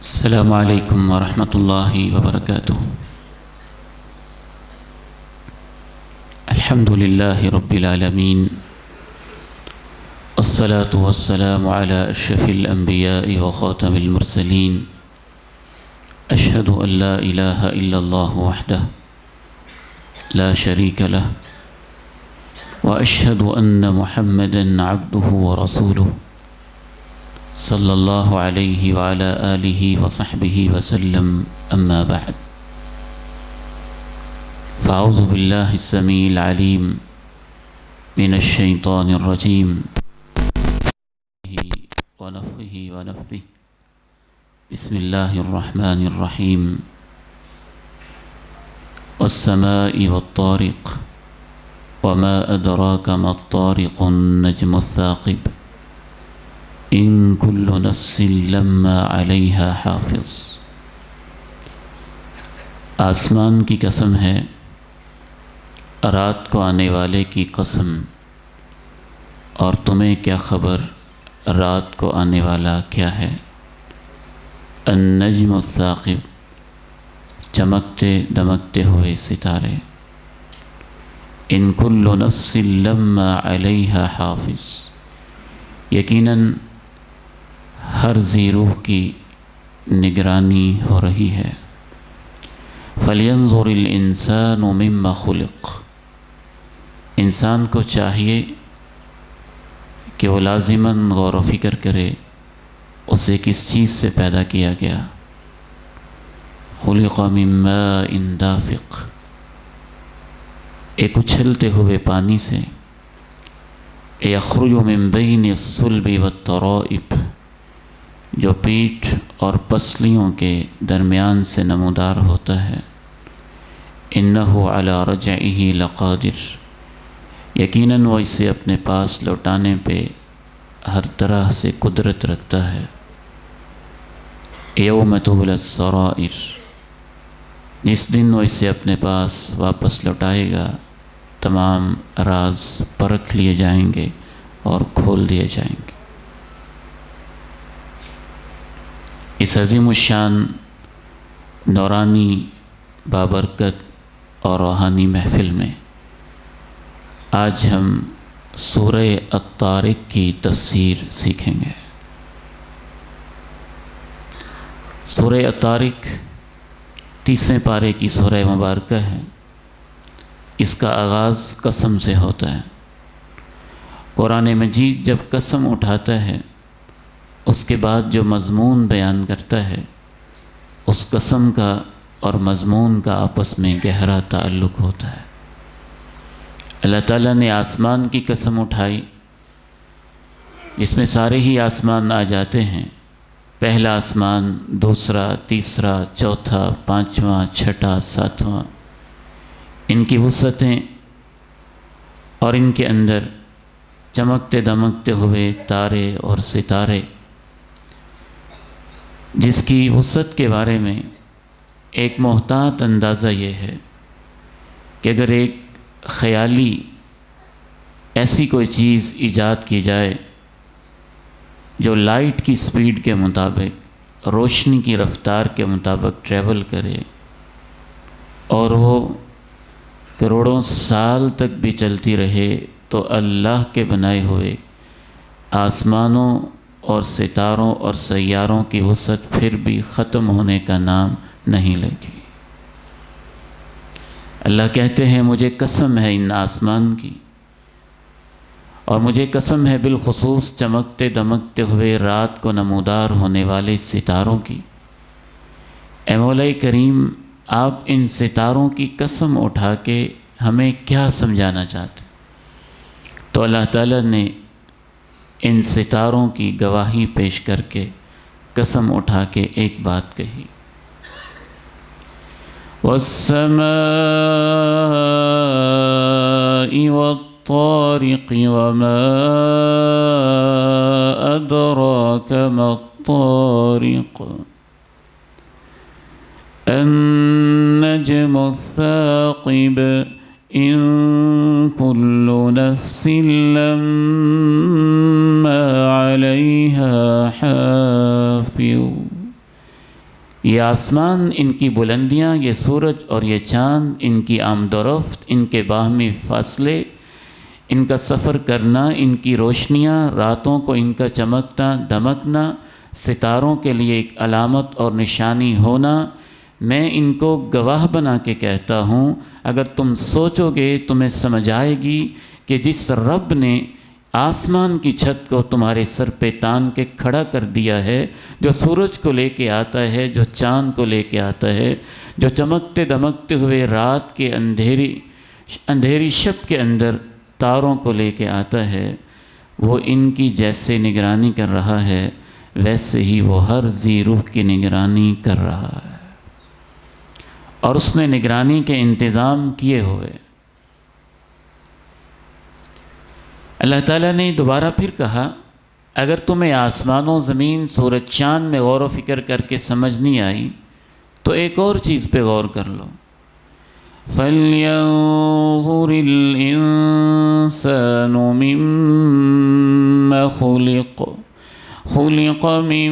السلام علیکم ورحمۃ اللہ وبرکاتہ۔ الحمد للہ رب العالمین، والصلاة والسلام علی اشرف الانبیاء وخاتم المرسلین، اشہد ان لا الہ الا اللہ وحدہ لا شریک لہ، واشہد ان محمدا عبدہ ورسولہ صلی اللہ علیہ وعلی آلہ وصحبہ وسلم، اما بعد، فاعوذ باللہ السمیع العلیم من الشیطان الرجیم ونفخہ ونفثہ، بسم اللہ الرحمن الرحیم، والسماء والطارق وما ادراک ما الطارق النجم الثاقب، ان کل نفس لما علیہا حافظ۔ آسمان کی قسم ہے، رات کو آنے والے کی قسم، اور تمہیں کیا خبر رات کو آنے والا کیا ہے۔ النجم الثاقب، چمکتے دمکتے ہوئے ستارے۔ ان کل نفس لما علیہا حافظ، یقیناً ہر ذی روح کی نگرانی ہو رہی ہے۔ فَلْيَنظُرِ الْإِنسَانُ مِمَّا خُلِقَ، انسان کو چاہیے کہ وہ لازماً غور و فکر کرے اسے کس چیز سے پیدا کیا گیا۔ خُلِقَ مِن مَاءٍ دَافِقٍ، ایک اچھلتے ہوئے پانی سے۔ يَخْرُجُ مِن بَيْنِ الصُّلْبِ وَالتَّرَائِبِ، جو پیٹھ اور پسلیوں کے درمیان سے نمودار ہوتا ہے۔ إِنَّهُ عَلَى رَجْعِهِ لَقَادِرٌ، یقیناً وہ اسے اپنے پاس لوٹانے پہ ہر طرح سے قدرت رکھتا ہے۔ يَوْمَ تُبْلَى السَّرَائِرُ، جس دن وہ اسے اپنے پاس واپس لوٹائے گا، تمام راز پرکھ لیے جائیں گے اور کھول دیے جائیں گے۔ اس عظیم الشان نورانی بابرکت اور روحانی محفل میں آج ہم سورہ الطارق کی تفسیر سیکھیں گے۔ سورہ الطارق 30ویں پارے کی سورہ مبارکہ ہے۔ اس کا آغاز قسم سے ہوتا ہے۔ قرآن مجید جب قسم اٹھاتا ہے، اس کے بعد جو مضمون بیان کرتا ہے، اس قسم کا اور مضمون کا آپس میں گہرا تعلق ہوتا ہے۔ اللہ تعالیٰ نے آسمان کی قسم اٹھائی، جس میں سارے ہی آسمان آ جاتے ہیں۔ پہلا آسمان، دوسرا، تیسرا، چوتھا، پانچواں، چھٹا، ساتواں، ان کی وسعتیں اور ان کے اندر چمکتے دمکتے ہوئے تارے اور ستارے، جس کی وسعت کے بارے میں ایک محتاط اندازہ یہ ہے کہ اگر ایک خیالی ایسی کوئی چیز ایجاد کی جائے جو لائٹ کی سپیڈ کے مطابق، روشنی کی رفتار کے مطابق ٹریول کرے، اور وہ کروڑوں سال تک بھی چلتی رہے، تو اللہ کے بنائے ہوئے آسمانوں اور ستاروں اور سیاروں کی وسعت پھر بھی ختم ہونے کا نام نہیں لے گی۔ اللہ کہتے ہیں مجھے قسم ہے ان آسمان کی، اور مجھے قسم ہے بالخصوص چمکتے دمکتے ہوئے رات کو نمودار ہونے والے ستاروں کی۔ اے مولا کریم، آپ ان ستاروں کی قسم اٹھا کے ہمیں کیا سمجھانا چاہتے؟ تو اللہ تعالیٰ نے ان ستاروں کی گواہی پیش کر کے قسم اٹھا کے ایک بات کہی۔ وَالسَّمَاءِ وَالطَّارِقِ وَمَا أَدْرَاكَ مَا الطَّارِقُ النَّجْمُ الثَّاقِبُ إن كل نفس لما عليها حافظ یہ آسمان، ان کی بلندیاں، یہ سورج اور یہ چاند، ان کی آمد و رفت، ان کے باہمی فاصلے، ان کا سفر کرنا، ان کی روشنیاں، راتوں کو ان کا چمکنا دمکنا، ستاروں کے لیے ایک علامت اور نشانی ہونا، میں ان کو گواہ بنا کے کہتا ہوں، اگر تم سوچو گے تمہیں سمجھ آئے گی کہ جس رب نے آسمان کی چھت کو تمہارے سر پہ تان کے کھڑا کر دیا ہے، جو سورج کو لے کے آتا ہے، جو چاند کو لے کے آتا ہے، جو چمکتے دمکتے ہوئے رات کے اندھیری شب کے اندر تاروں کو لے کے آتا ہے، وہ ان کی جیسے نگرانی کر رہا ہے ویسے ہی وہ ہر ذی روح کی نگرانی کر رہا ہے، اور اس نے نگرانی کے انتظام کیے ہوئے۔ اللہ تعالیٰ نے دوبارہ پھر کہا، اگر تمہیں آسمان و زمین، سورج چاند میں غور و فکر کر کے سمجھ نہیں آئی تو ایک اور چیز پہ غور کر لو۔ فَلْيَنظُرِ الْإِنسَانُ مِمَّا خُلِقَ مِن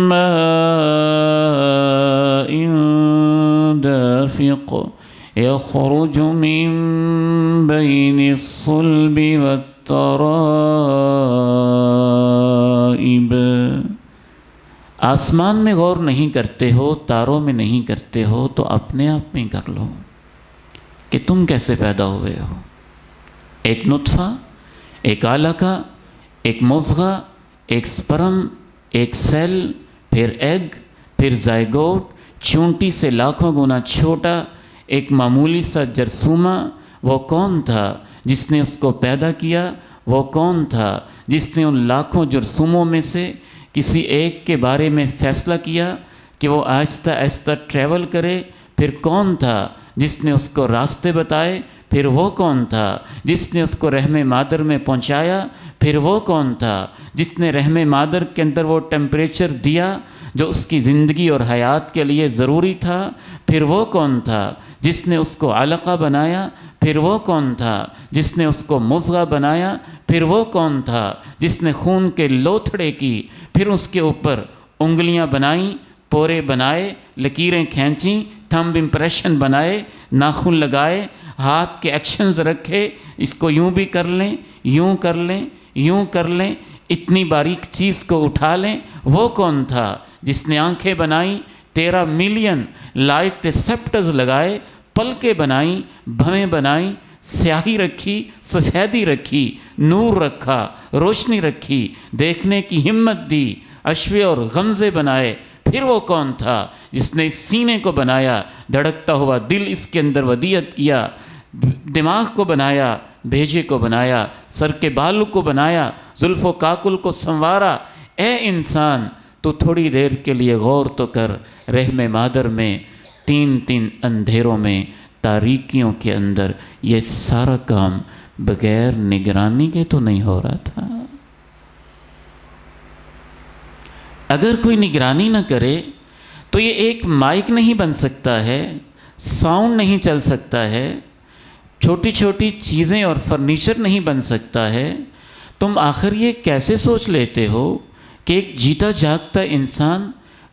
مَّاءٍ دَافِقٍ يَخْرُجُ مِن بَيْنِ الصُّلْبِ وَالتَّرَائِبِ۔ آسمان میں غور نہیں کرتے ہو، تاروں میں نہیں کرتے ہو، تو اپنے آپ میں کر لو کہ تم کیسے پیدا ہوئے ہو۔ ایک نطفہ، ایک علقہ، ایک مضغہ، ایک سپرم، ایک سیل، پھر ایگ، پھر زائگوٹ، چونٹی سے لاکھوں گنا چھوٹا ایک معمولی سا جرثومہ۔ وہ کون تھا جس نے اس کو پیدا کیا؟ وہ کون تھا جس نے ان لاکھوں جرثوموں میں سے کسی ایک کے بارے میں فیصلہ کیا کہ وہ آہستہ آہستہ ٹریول کرے؟ پھر کون تھا جس نے اس کو راستے بتائے؟ پھر وہ کون تھا جس نے اس کو رحم مادر میں پہنچایا؟ پھر وہ کون تھا جس نے رحم مادر کے اندر وہ ٹیمپریچر دیا جو اس کی زندگی اور حیات کے لیے ضروری تھا؟ پھر وہ کون تھا جس نے اس کو علقہ بنایا؟ پھر وہ کون تھا جس نے اس کو مضغہ بنایا؟ پھر وہ کون تھا جس نے خون کے لوتھڑے کی، پھر اس کے اوپر انگلیاں بنائیں، پورے بنائے، لکیریں کھینچیں، تھمب امپریشن بنائے، ناخن لگائے، ہاتھ کے ایکشنز رکھے، اس کو یوں بھی کر لیں، یوں کر لیں، یوں کر لیں، اتنی باریک چیز کو اٹھا لیں؟ وہ کون تھا جس نے آنکھیں بنائیں، 13 ملین لائٹ ریسپٹرز لگائے، پلکیں بنائیں، بھویں بنائیں، سیاہی رکھی، سفیدی رکھی، نور رکھا، روشنی رکھی، دیکھنے کی ہمت دی، اشوے اور غمزے بنائے؟ پھر وہ کون تھا جس نے اس سینے کو بنایا، دھڑکتا ہوا دل اس کے اندر ودیعت کیا، دماغ کو بنایا، بھیجے کو بنایا، سر کے بالوں کو بنایا، زلف و کاکل کو سنوارا؟ اے انسان، تو تھوڑی دیر کے لیے غور تو کر، رحم مادر میں 3 اندھیروں میں، تاریکیوں کے اندر یہ سارا کام بغیر نگرانی کے تو نہیں ہو رہا تھا۔ اگر کوئی نگرانی نہ کرے تو یہ ایک مائک نہیں بن سکتا ہے، ساؤنڈ نہیں چل سکتا ہے، چھوٹی چھوٹی چیزیں اور فرنیچر نہیں بن سکتا ہے۔ تم آخر یہ کیسے سوچ لیتے ہو کہ ایک جیتا جاگتا انسان،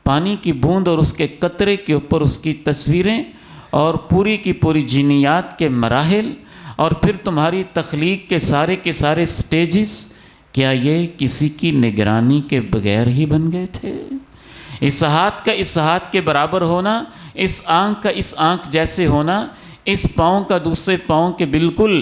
پانی کی بوند اور اس کے قطرے کے اوپر اس کی تصویریں اور پوری کی پوری جینیات کے مراحل، اور پھر تمہاری تخلیق کے سارے سٹیجز، کیا یہ کسی کی نگرانی کے بغیر ہی بن گئے تھے؟ اس ہاتھ کا اس ہاتھ کے برابر ہونا، اس آنکھ کا اس آنکھ جیسے ہونا، اس پاؤں کا دوسرے پاؤں کے بالکل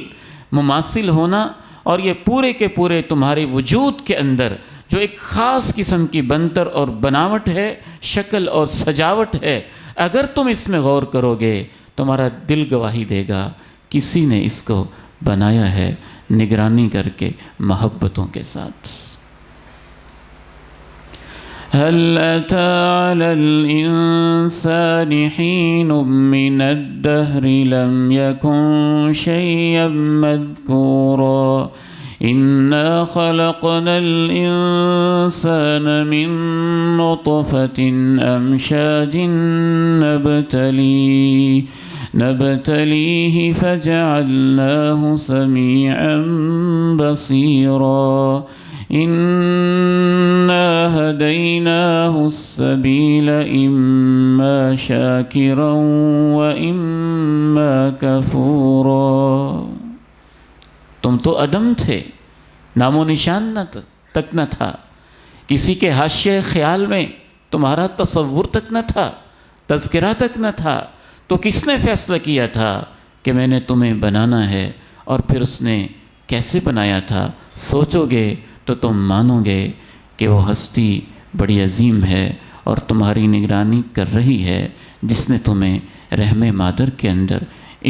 مماثل ہونا، اور یہ پورے کے پورے تمہارے وجود کے اندر جو ایک خاص قسم کی بنتر اور بناوٹ ہے، شکل اور سجاوٹ ہے، اگر تم اس میں غور کرو گے تمہارا دل گواہی دے گا کسی نے اس کو بنایا ہے نگرانی کر کے، محبتوں کے ساتھ۔ هل أتى على الإنسان حين من الدهر لم يكن شيئا مذكورا إنا خلقنا الإنسان من نطفة أمشاج نبتليه فجعلناه سميعا بصيرا إنا هديناه السبيل إما شاكرا وإما كفورا. تم تو عدم تھے، نام و نشان تک نہ تھا، کسی کے حاشیہ خیال میں تمہارا تصور تک نہ تھا، تذکرہ تک نہ تھا، تو کس نے فیصلہ کیا تھا کہ میں نے تمہیں بنانا ہے؟ اور پھر اس نے کیسے بنایا تھا؟ سوچو گے تو تم مانو گے کہ وہ ہستی بڑی عظیم ہے اور تمہاری نگرانی کر رہی ہے، جس نے تمہیں رحم مادر کے اندر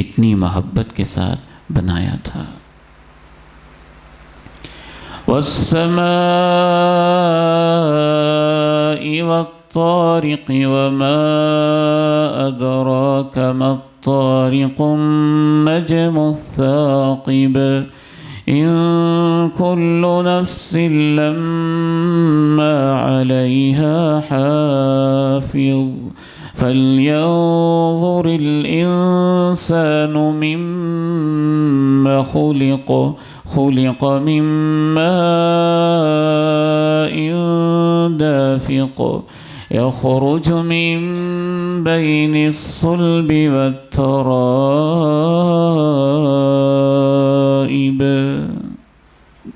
اتنی محبت کے ساتھ بنایا تھا. والسماء والطارق وما أدراك ما الطارق النجم الثاقب إن كل نفس لما عليها حافظ فلينظر الإنسان مما خلق من ماء دافق يخرج من بين الصلب والترائب.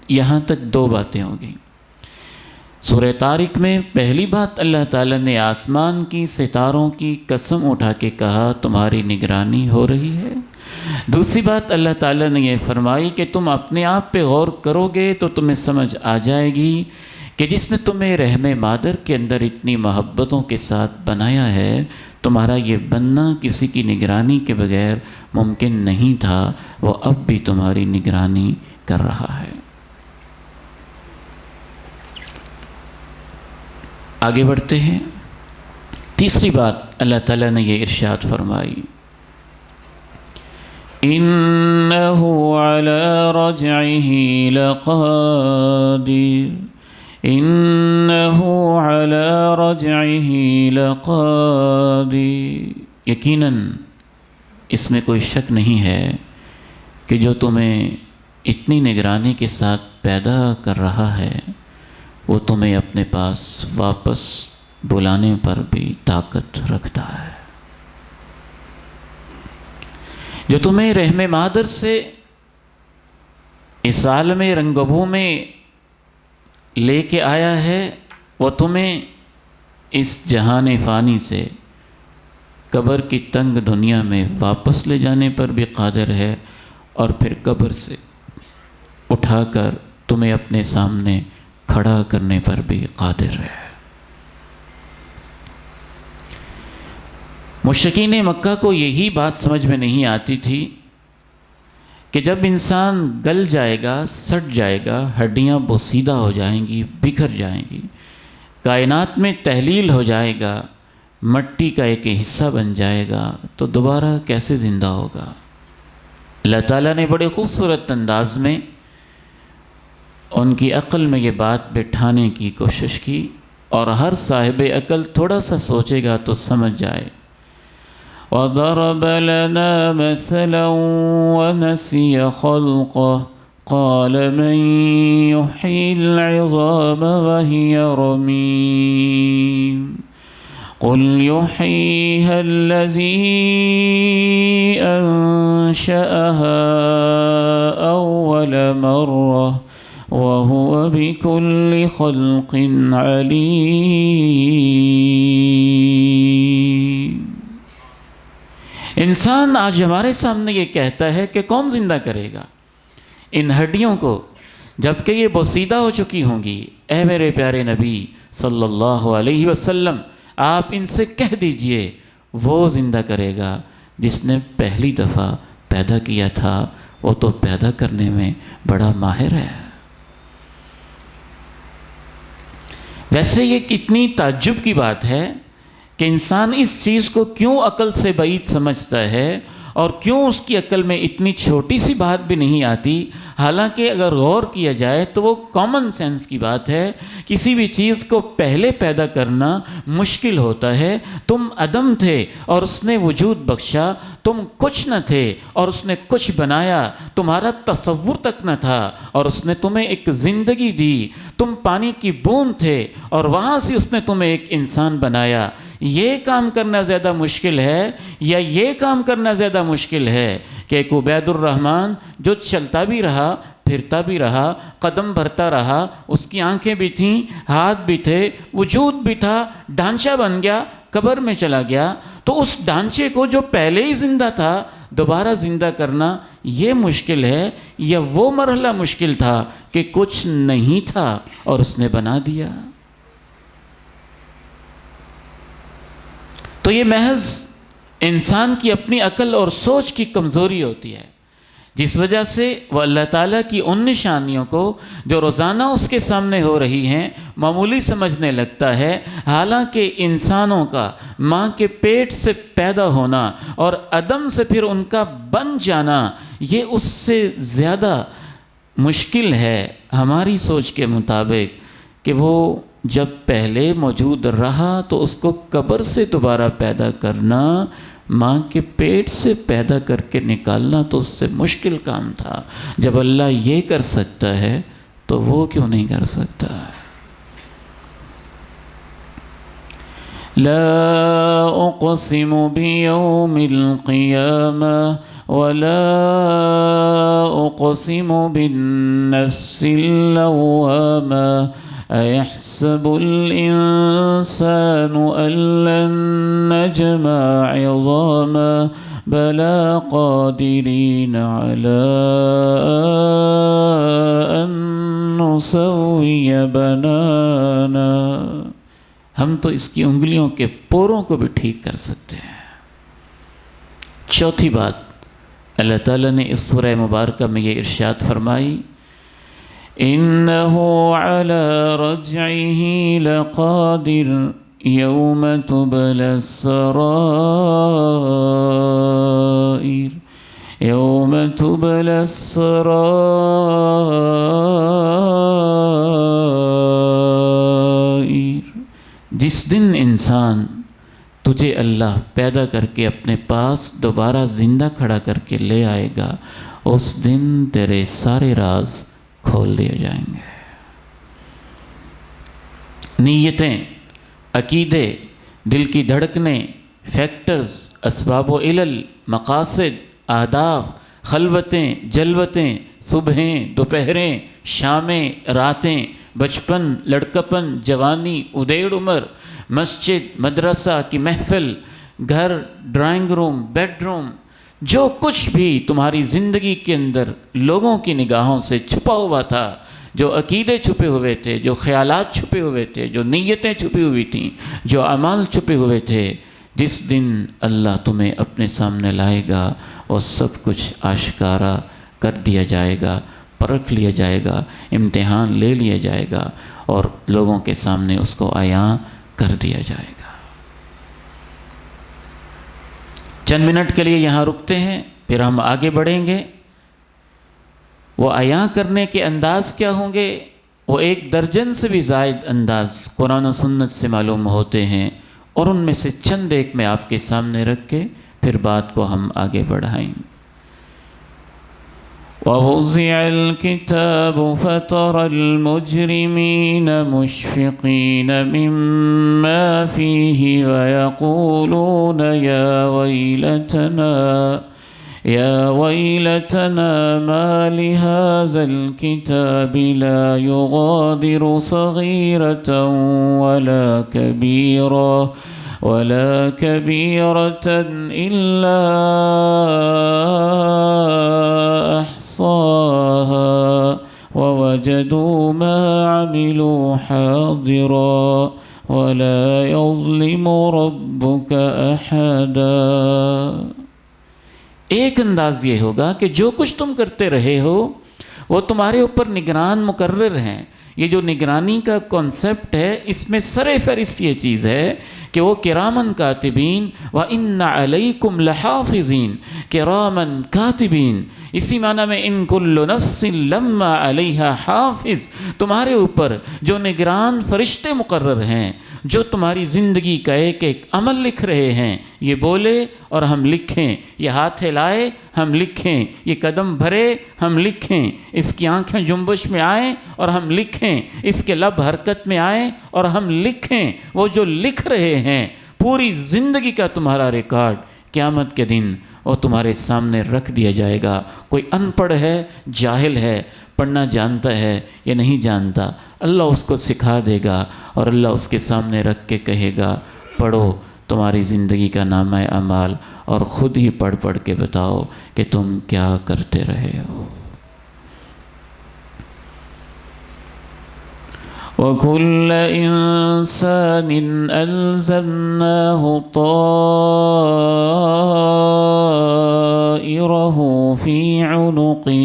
یہاں تک دو باتیں ہو گئیں. سورہ طارق میں پہلی بات اللہ تعالیٰ نے آسمان کی، ستاروں کی قسم اٹھا کے کہا تمہاری نگرانی ہو رہی ہے. دوسری بات اللہ تعالیٰ نے یہ فرمائی کہ تم اپنے آپ پہ غور کرو گے تو تمہیں سمجھ آ جائے گی کہ جس نے تمہیں رحم مادر کے اندر اتنی محبتوں کے ساتھ بنایا ہے، تمہارا یہ بننا کسی کی نگرانی کے بغیر ممکن نہیں تھا، وہ اب بھی تمہاری نگرانی کر رہا ہے. آگے بڑھتے ہیں. تیسری بات اللہ تعالیٰ نے یہ ارشاد فرمائی، إِنَّهُ عَلَى رَجْعِهِ لَقَادِرٌ إِنَّهُ عَلَى رَجْعِهِ لَقَادِرٌ. یقیناً اس میں کوئی شک نہیں ہے کہ جو تمہیں اتنی نگرانی کے ساتھ پیدا کر رہا ہے وہ تمہیں اپنے پاس واپس بلانے پر بھی طاقت رکھتا ہے. جو تمہیں رحم مادر سے اس عالم رنگبھو میں لے کے آیا ہے، وہ تمہیں اس جہان فانی سے قبر کی تنگ دنیا میں واپس لے جانے پر بھی قادر ہے، اور پھر قبر سے اٹھا کر تمہیں اپنے سامنے کھڑا کرنے پر بھی قادر ہے. مشرکین مکہ کو یہی بات سمجھ میں نہیں آتی تھی کہ جب انسان گل جائے گا، سٹ جائے گا، ہڈیاں بوسیدہ ہو جائیں گی، بکھر جائیں گی، کائنات میں تحلیل ہو جائے گا، مٹی کا ایک حصہ بن جائے گا، تو دوبارہ کیسے زندہ ہوگا؟ اللہ تعالیٰ نے بڑے خوبصورت انداز میں ان کی عقل میں یہ بات بٹھانے کی کوشش کی، اور ہر صاحب عقل تھوڑا سا سوچے گا تو سمجھ جائے. وَضَرَبَ لَنَا مَثَلًا وَنَسِيَ خَلْقَهُ قَالَ مَنْ يُحْيِي الْعِظَامَ وَهِيَ رَمِيمٌ قُلْ يُحْيِيهَا الَّذِي أَنْشَأَهَا أَوَّلَ مَرَّةٍ وَهُوَ بِكُلِّ خَلْقٍ عَلِيمٌ. انسان آج ہمارے سامنے یہ کہتا ہے کہ کون زندہ کرے گا ان ہڈیوں کو جبکہ یہ بوسیدہ ہو چکی ہوں گی؟ اے میرے پیارے نبی صلی اللہ علیہ وسلم، آپ ان سے کہہ دیجئے وہ زندہ کرے گا جس نے پہلی دفعہ پیدا کیا تھا، وہ تو پیدا کرنے میں بڑا ماہر ہے. ویسے یہ کتنی تعجب کی بات ہے کہ انسان اس چیز کو کیوں عقل سے بعید سمجھتا ہے، اور کیوں اس کی عقل میں اتنی چھوٹی سی بات بھی نہیں آتی، حالانکہ اگر غور کیا جائے تو وہ کامن سینس کی بات ہے. کسی بھی چیز کو پہلے پیدا کرنا مشکل ہوتا ہے. تم عدم تھے اور اس نے وجود بخشا، تم کچھ نہ تھے اور اس نے کچھ بنایا، تمہارا تصور تک نہ تھا اور اس نے تمہیں ایک زندگی دی، تم پانی کی بوند تھے اور وہاں سے اس نے تمہیں ایک انسان بنایا۔ یہ کام کرنا زیادہ مشکل ہے یا یہ کام کرنا زیادہ مشکل ہے کہ ایک عبید الرحمن جو چلتا بھی رہا، پھرتا بھی رہا، قدم بھرتا رہا، اس کی آنکھیں بھی تھیں، ہاتھ بھی تھے، وجود بھی تھا، ڈھانچہ بن گیا، قبر میں چلا گیا، تو اس ڈھانچے کو جو پہلے ہی زندہ تھا دوبارہ زندہ کرنا یہ مشکل ہے، یا وہ مرحلہ مشکل تھا کہ کچھ نہیں تھا اور اس نے بنا دیا؟ تو یہ محض انسان کی اپنی عقل اور سوچ کی کمزوری ہوتی ہے، جس وجہ سے وہ اللہ تعالیٰ کی ان نشانیوں کو جو روزانہ اس کے سامنے ہو رہی ہیں معمولی سمجھنے لگتا ہے، حالانکہ انسانوں کا ماں کے پیٹ سے پیدا ہونا اور عدم سے پھر ان کا بن جانا یہ اس سے زیادہ مشکل ہے ہماری سوچ کے مطابق، کہ وہ جب پہلے موجود رہا تو اس کو قبر سے دوبارہ پیدا کرنا، ماں کے پیٹ سے پیدا کر کے نکالنا تو اس سے مشکل کام تھا۔ جب اللہ یہ کر سکتا ہے تو وہ کیوں نہیں کر سکتا؟ لا اقسم بیوم القیامہ ولا اقسم بالنفس اللوامہ أيحسب الإنسان أن لن نجمع عظاما بلى قادرين على أن نسوي بنانا۔ ہم تو اس کی انگلیوں کے پوروں کو بھی ٹھیک کر سکتے ہیں۔ چوتھی بات، اللہ تعالیٰ نے اس سورہ مبارکہ میں یہ ارشاد فرمائی، إنه على رجعه لقادر يوم تبلى السرائر يوم تبلى السرائر۔ جس دن انسان تجھے اللہ پیدا کر کے اپنے پاس دوبارہ زندہ کھڑا کر کے لے آئے گا، اس دن تیرے سارے راز کھول دیے جائیں گے۔ نیتیں، عقیدے، دل کی دھڑکنیں، فیکٹرز، اسباب و علل، مقاصد، اہداف، خلوتیں، جلوتیں، صبحیں، دوپہریں، شامیں، راتیں، بچپن، لڑکپن، جوانی، ادیڑ عمر، مسجد، مدرسہ کی محفل، گھر، ڈرائنگ روم، بیڈ روم، جو کچھ بھی تمہاری زندگی کے اندر لوگوں کی نگاہوں سے چھپا ہوا تھا، جو عقیدے چھپے ہوئے تھے، جو خیالات چھپے ہوئے تھے، جو نیتیں چھپی ہوئی تھیں، جو اعمال چھپے ہوئے تھے، جس دن اللہ تمہیں اپنے سامنے لائے گا اور سب کچھ آشکارا کر دیا جائے گا، پرکھ لیا جائے گا، امتحان لے لیا جائے گا اور لوگوں کے سامنے اس کو عیاں کر دیا جائے گا۔ چند منٹ کے لیے یہاں رکتے ہیں، پھر ہم آگے بڑھیں گے۔ وہ عیاں کرنے کے انداز کیا ہوں گے؟ وہ 1 درجن سے بھی زائد انداز قرآن و سنت سے معلوم ہوتے ہیں، اور ان میں سے چند ایک میں آپ کے سامنے رکھ کے پھر بات کو ہم آگے بڑھائیں گے۔ وَوُضِعَ الْكِتَابُ فَتَرَى الْمُجْرِمِينَ مُشْفِقِينَ مِمَّا فِيهِ وَيَقُولُونَ يَا وَيْلَتَنَا مَا لِهَذَا الْكِتَابِ لَا يُغَادِرُ صَغِيرَةً ولا كبيرة إلا أحصاها ووجدوا ما عملوا حاضرا ولا يظلم ربك أحدا۔ ایک انداز یہ ہوگا کہ جو کچھ تم کرتے رہے ہو وہ تمہارے اوپر نگران مقرر ہیں۔ یہ جو نگرانی کا کانسیپٹ ہے، اس میں سر فہرست یہ چیز ہے کہ وہ کرامن کاتبین وَإِنَّ عَلَيْكُمْ لَحَافِظِينَ، کرامن کاتبین، اسی معنی میں ان کل نفس لما علیہا حافظ، تمہارے اوپر جو نگران فرشتے مقرر ہیں، جو تمہاری زندگی کا ایک ایک عمل لکھ رہے ہیں، یہ بولے اور ہم لکھیں، یہ ہاتھ ہلائے ہم لکھیں، یہ قدم بھرے ہم لکھیں، اس کی آنکھیں جنبش میں آئیں اور ہم لکھیں، اس کے لب حرکت میں آئیں اور ہم لکھیں۔ وہ جو لکھ رہے ہیں، پوری زندگی کا تمہارا ریکارڈ قیامت کے دن وہ تمہارے سامنے رکھ دیا جائے گا۔ کوئی ان پڑھ ہے، جاہل ہے، پڑھنا جانتا ہے یا نہیں جانتا، اللہ اس کو سکھا دے گا اور اللہ اس کے سامنے رکھ کے کہے گا پڑھو تمہاری زندگی کا نامہ اعمال اور خود ہی پڑھ پڑھ کے بتاؤ کہ تم کیا کرتے رہے ہو۔ وَكُلَّ إِنسَانٍ أَلْزَمْنَاهُ طَائِرَهُ فِي عُنُقِهِ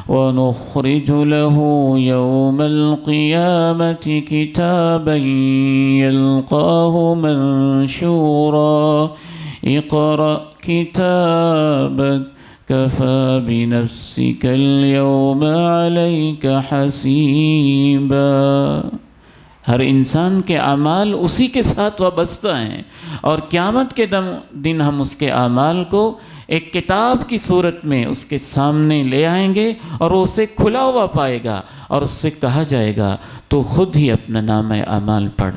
وَنُخْرِجُ لَهُ يَوْمَ الْقِيَامَةِ كِتَابًا يَلْقَاهُ مَنشُورًا اقْرَأْ كِتَابَكَ كَفَى بِنَفْسِكَ الْيَوْمَ عَلَيْكَ حَسِيبًا۔ ہر انسان کے اعمال اسی کے ساتھ وابستہ ہیں، اور قیامت کے دن ہم اس کے اعمال کو ایک کتاب کی صورت میں اس کے سامنے لے آئیں گے اور وہ اسے کھلا ہوا پائے گا اور اس سے کہا جائے گا تو خود ہی اپنا نامہ اعمال پڑھ،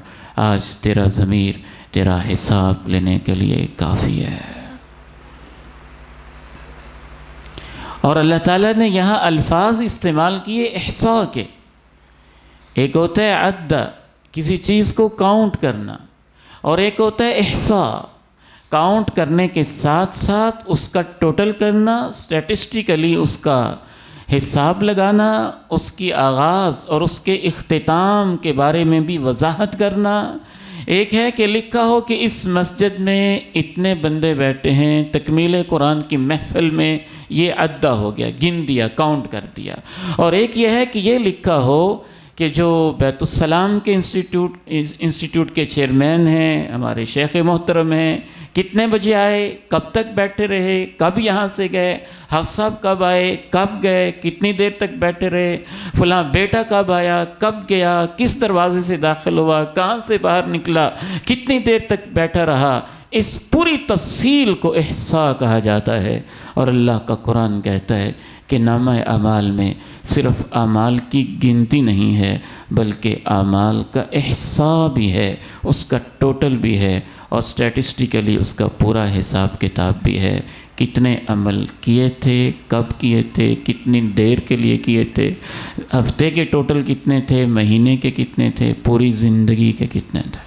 آج تیرا ضمیر تیرا حساب لینے کے لیے کافی ہے۔ اور اللہ تعالیٰ نے یہاں الفاظ استعمال کیے احصاء کے۔ ایک ہوتا ہے عد، کسی چیز کو کاؤنٹ کرنا، اور ایک ہوتا ہے احصاء، کاؤنٹ کرنے کے ساتھ ساتھ اس کا ٹوٹل کرنا، اسٹیٹسٹیکلی اس کا حساب لگانا، اس کی آغاز اور اس کے اختتام کے بارے میں بھی وضاحت کرنا۔ ایک ہے کہ لکھا ہو کہ اس مسجد میں اتنے بندے بیٹھے ہیں، تکمیل قرآن کی محفل میں یہ عدہ ہو گیا، گن دیا، کاؤنٹ کر دیا۔ اور ایک یہ ہے کہ یہ لکھا ہو کہ جو بیت السلام کے انسٹیٹیوٹ کے چیئرمین ہیں، ہمارے شیخ محترم ہیں، کتنے بجے آئے، کب تک بیٹھے رہے، کب یہاں سے گئے، حافظ صاحب کب آئے، کب گئے، کتنی دیر تک بیٹھے رہے، فلاں بیٹا کب آیا، کب گیا، کس دروازے سے داخل ہوا، کہاں سے باہر نکلا، کتنی دیر تک بیٹھا رہا، اس پوری تفصیل کو احصاء کہا جاتا ہے۔ اور اللہ کا قرآن کہتا ہے کہ نامہ اعمال میں صرف اعمال کی گنتی نہیں ہے بلکہ اعمال کا احصاء بھی ہے، اس کا ٹوٹل بھی ہے، اور اسٹیٹسٹیکلی اس کا پورا حساب کتاب بھی ہے۔ کتنے عمل کیے تھے، کب کیے تھے، کتنی دیر کے لیے کیے تھے، ہفتے کے ٹوٹل کتنے تھے، مہینے کے کتنے تھے، پوری زندگی کے کتنے تھے۔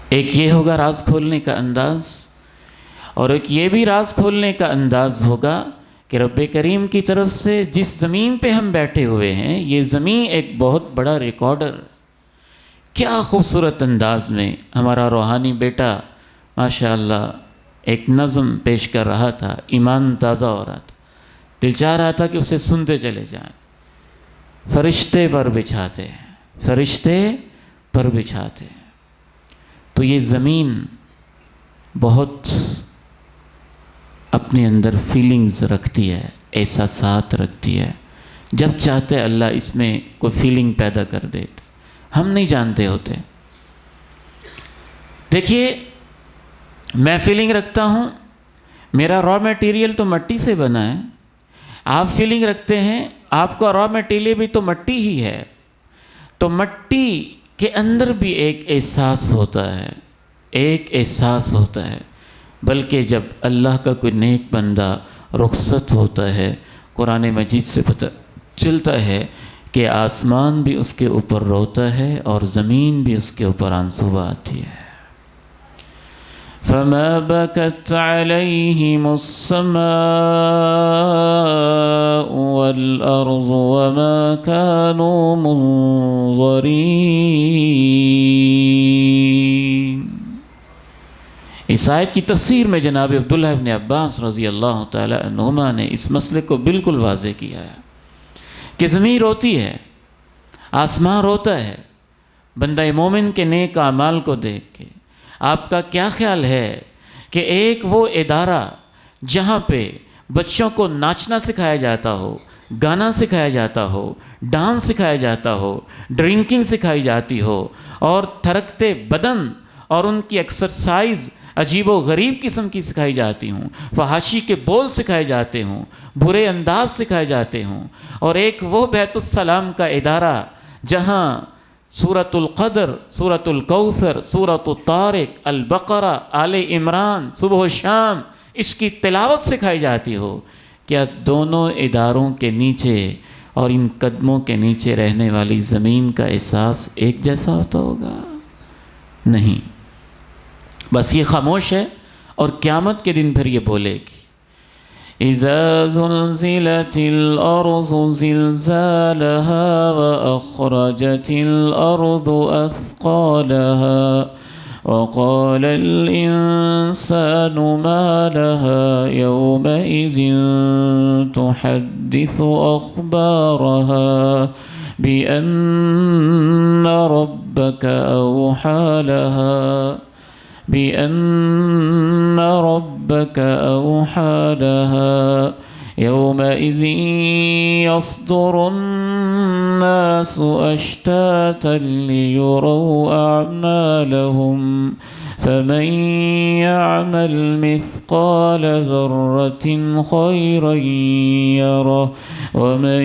ایک یہ ہوگا راز کھولنے کا انداز، اور ایک یہ بھی راز کھولنے کا انداز ہوگا کہ رب کریم کی طرف سے جس زمین پہ ہم بیٹھے ہوئے ہیں، یہ زمین ایک بہت بڑا ریکارڈر، کیا خوبصورت انداز میں ہمارا روحانی بیٹا ماشاءاللہ ایک نظم پیش کر رہا تھا، ایمان تازہ ہو رہا تھا، دل چاہ رہا تھا کہ اسے سنتے چلے جائیں۔ فرشتے پر بچھاتے ہیں، فرشتے پر بچھاتے ہیں۔ تو یہ زمین بہت اپنے اندر فیلنگز رکھتی ہے، احساسات رکھتی ہے، جب چاہتے اللہ اس میں کوئی فیلنگ پیدا کر دیتے، ہم نہیں جانتے ہوتے۔ دیکھیے، میں فیلنگ رکھتا ہوں، میرا را میٹیریل تو مٹی سے بنا ہے، آپ فیلنگ رکھتے ہیں، آپ کا را میٹیریل بھی تو مٹی ہی ہے، تو مٹی کے اندر بھی ایک احساس ہوتا ہے، ایک احساس ہوتا ہے۔ بلکہ جب اللہ کا کوئی نیک بندہ رخصت ہوتا ہے، قرآن مجید سے پتہ چلتا ہے کہ آسمان بھی اس کے اوپر روتا ہے اور زمین بھی اس کے اوپر آنسو بہاتی ہے۔ فَمَا بَكَتْ عَلَيْهِمُ السَّمَاءُ وَالْأَرْضُ وَمَا كَانُوا مُنظَرِينَ۔ اس آیت کی تفسیر میں جناب عبداللہ ابن عباس رضی اللہ تعالی عنہما نے اس مسئلے کو بالکل واضح کیا ہے کہ زمین روتی ہے، آسمان روتا ہے بندہ مومن کے نیک اعمال کو دیکھ کے۔ آپ کا کیا خیال ہے کہ ایک وہ ادارہ جہاں پہ بچوں کو ناچنا سکھایا جاتا ہو، گانا سکھایا جاتا ہو، ڈانس سکھایا جاتا ہو، ڈرنکنگ سکھائی جاتی ہو، اور تھرکتے بدن اور ان کی ایکسرسائز عجیب و غریب قسم کی سکھائی جاتی ہوں، فحاشی کے بول سکھائے جاتے ہوں، برے انداز سکھائے جاتے ہوں، اور ایک وہ بیت السلام کا ادارہ جہاں سورۃ القدر، سورۃ الکوثر، سورۃ الطارق، البقرہ، آل عمران صبح و شام اس کی تلاوت سکھائی جاتی ہو، کیا دونوں اداروں کے نیچے اور ان قدموں کے نیچے رہنے والی زمین کا احساس ایک جیسا ہوتا ہوگا؟ نہیں، بس یہ خاموش ہے، اور قیامت کے دن پھر یہ بولے گی اِذَا زُلْزِلَتِ الْأَرْضُ زِلْزَالَهَا وَأَخْرَجَتِ الْأَرْضُ أَثْقَالَهَا وقال الإنسان ما لها يومئذ تحدث أخبارها بأن ربك أوحى لها يومئذ يصدر الناس أشتاتا ليروا أعمالهم فمن يعمل مثقال ذرة خيرا يره ومن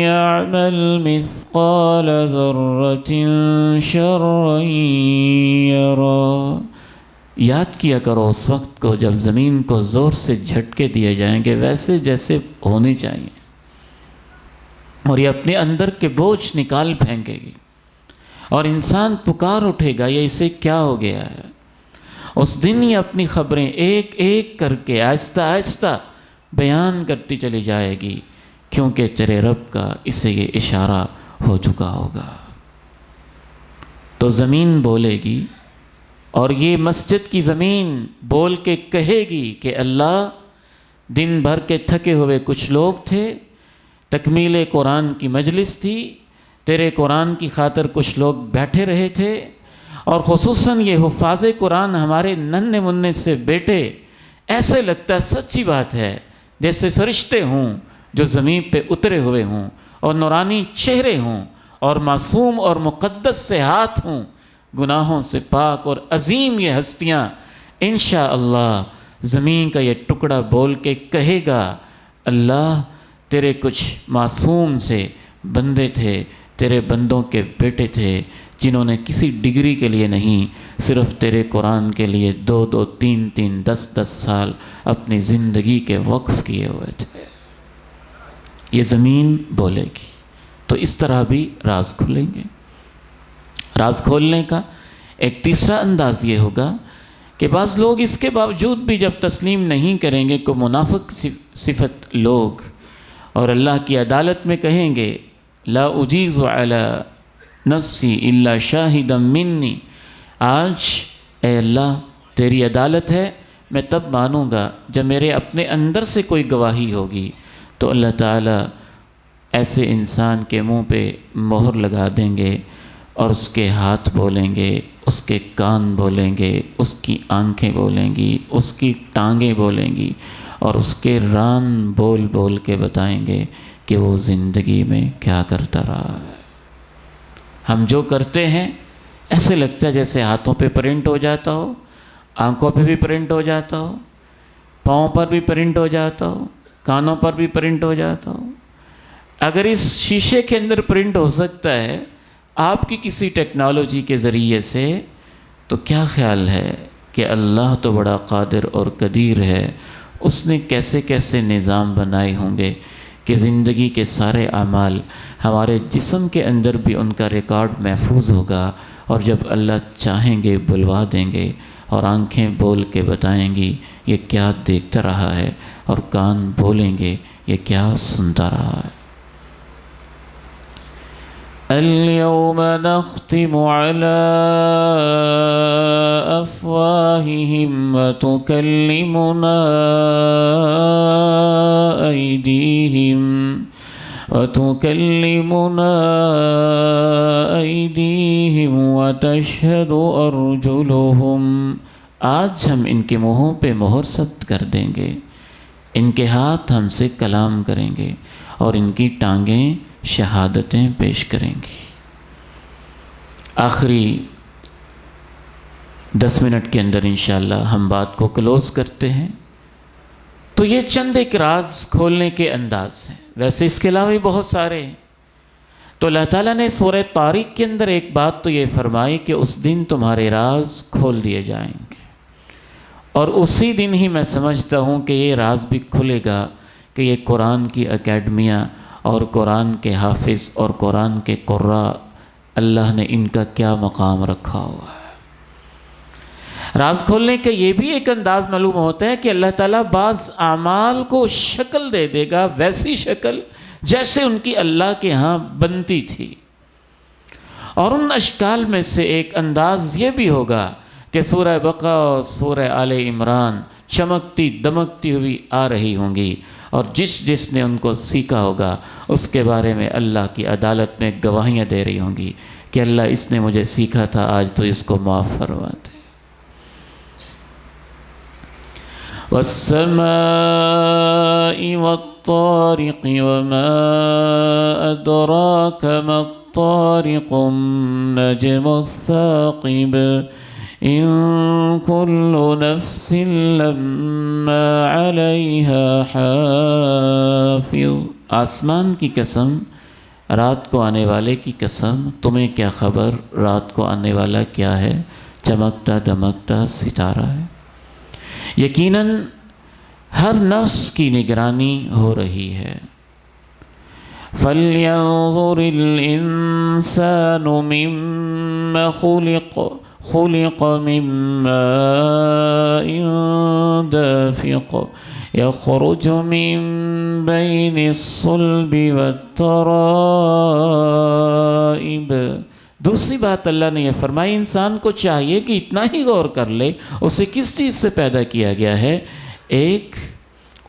يعمل مثقال ذرة شرا يره۔ یاد کیا کرو اس وقت کو جب زمین کو زور سے جھٹکے دیے جائیں گے ویسے جیسے ہونے چاہیے، اور یہ اپنے اندر کے بوجھ نکال پھینکے گی، اور انسان پکار اٹھے گا یہ اسے کیا ہو گیا ہے۔ اس دن یہ اپنی خبریں ایک ایک کر کے آہستہ آہستہ بیان کرتی چلی جائے گی، کیونکہ تیرے رب کا اسے یہ اشارہ ہو چکا ہوگا۔ تو زمین بولے گی، اور یہ مسجد کی زمین بول کے کہے گی کہ اللہ، دن بھر کے تھکے ہوئے کچھ لوگ تھے، تکمیل قرآن کی مجلس تھی، تیرے قرآن کی خاطر کچھ لوگ بیٹھے رہے تھے، اور خصوصاً یہ حفاظ قرآن ہمارے ننھے منھے سے بیٹے، ایسے لگتا ہے سچی بات ہے جیسے فرشتے ہوں جو زمین پہ اترے ہوئے ہوں، اور نورانی چہرے ہوں، اور معصوم اور مقدس سے ہاتھ ہوں، گناہوں سے پاک اور عظیم یہ ہستیاں۔ انشاءاللہ زمین کا یہ ٹکڑا بول کے کہے گا اللہ، تیرے کچھ معصوم سے بندے تھے، تیرے بندوں کے بیٹے تھے، جنہوں نے کسی ڈگری کے لیے نہیں، صرف تیرے قرآن کے لیے 2-2 3-3 10-10 سال اپنی زندگی کے وقف کیے ہوئے تھے۔ یہ زمین بولے گی، تو اس طرح بھی راز کھلیں گے۔ راز کھولنے کا ایک تیسرا انداز یہ ہوگا کہ بعض لوگ اس کے باوجود بھی جب تسلیم نہیں کریں گے، کو منافق صفت لوگ، اور اللہ کی عدالت میں کہیں گے لا اجیز علی نفسی الا شاہدا منی، آج اے اللہ تیری عدالت ہے، میں تب مانوں گا جب میرے اپنے اندر سے کوئی گواہی ہوگی۔ تو اللہ تعالیٰ ایسے انسان کے منہ پہ مہر لگا دیں گے، اور اس کے ہاتھ بولیں گے، اس کے کان بولیں گے، اس کی آنکھیں بولیں گی، اس کی ٹانگیں بولیں گی، اور اس کے ران بول بول کے بتائیں گے کہ وہ زندگی میں کیا کرتا رہا ہے۔ ہم جو کرتے ہیں ایسے لگتا ہے جیسے ہاتھوں پہ پرنٹ ہو جاتا ہو، آنکھوں پہ بھی پرنٹ ہو جاتا ہو، پاؤں پر بھی پرنٹ ہو جاتا ہو، کانوں پر بھی پرنٹ ہو جاتا ہو۔ اگر اس شیشے کے اندر پرنٹ ہو سکتا ہے آپ کی کسی ٹیکنالوجی کے ذریعے سے، تو کیا خیال ہے کہ اللہ تو بڑا قادر اور قدیر ہے، اس نے کیسے کیسے نظام بنائے ہوں گے کہ زندگی کے سارے اعمال ہمارے جسم کے اندر بھی ان کا ریکارڈ محفوظ ہوگا، اور جب اللہ چاہیں گے بلوا دیں گے، اور آنکھیں بول کے بتائیں گی یہ کیا دیکھتا رہا ہے، اور کان بولیں گے یہ کیا سنتا رہا ہے۔ اليوم نختم على أفواههم وتكلمنا أيديهم وتشهد أرجلهم، آج ہم ان کے منہوں پہ مہر ثبت کر دیں گے، ان کے ہاتھ ہم سے کلام کریں گے اور ان کی ٹانگیں شہادتیں پیش کریں گی۔ آخری 10 منٹ کے اندر انشاءاللہ ہم بات کو کلوز کرتے ہیں۔ تو یہ چند ایک راز کھولنے کے انداز ہیں، ویسے اس کے علاوہ بھی بہت سارے ہیں۔ تو اللہ تعالیٰ نے سورہ طارق کے اندر ایک بات تو یہ فرمائی کہ اس دن تمہارے راز کھول دیے جائیں گے، اور اسی دن ہی میں سمجھتا ہوں کہ یہ راز بھی کھلے گا کہ یہ قرآن کی اکیڈمیاں اور قرآن کے حافظ اور قرآن کے قراء، اللہ نے ان کا کیا مقام رکھا ہوا ہے۔ راز کھولنے کا یہ بھی ایک انداز معلوم ہوتا ہے کہ اللہ تعالیٰ بعض اعمال کو شکل دے دے گا، ویسی شکل جیسے ان کی اللہ کے ہاں بنتی تھی، اور ان اشکال میں سے ایک انداز یہ بھی ہوگا کہ سورہ بقرہ اور سورہ آل عمران چمکتی دمکتی ہوئی آ رہی ہوں گی، اور جس نے ان کو سیکھا ہوگا اس کے بارے میں اللہ کی عدالت میں گواہیاں دے رہی ہوں گی کہ اللہ اس نے مجھے سیکھا تھا، آج تو اس کو معاف فرما دے۔ والسماء والطارق وما أدراك ما الطارق النجم الثاقب إن كل نفس لما عليها حافظ۔ آسمان کی قسم، رات کو آنے والے کی قسم، تمہیں کیا خبر رات کو آنے والا کیا ہے؟ چمکتا دمکتا ستارہ ہے۔ یقیناً ہر نفس کی نگرانی ہو رہی ہے۔ فَلْيَنظُرِ الْإِنسَانُ مِمَّ خُلِقَ مِن مَّاءٍ دَافِقٍ يَخْرُجُ مِن بَيْنِ الصُّلْبِ وَالتَّرَائِبِ۔ دوسری بات اللہ نے یہ فرمائی، انسان کو چاہیے کہ اتنا ہی غور کر لے اسے کس چیز سے پیدا کیا گیا ہے۔ ایک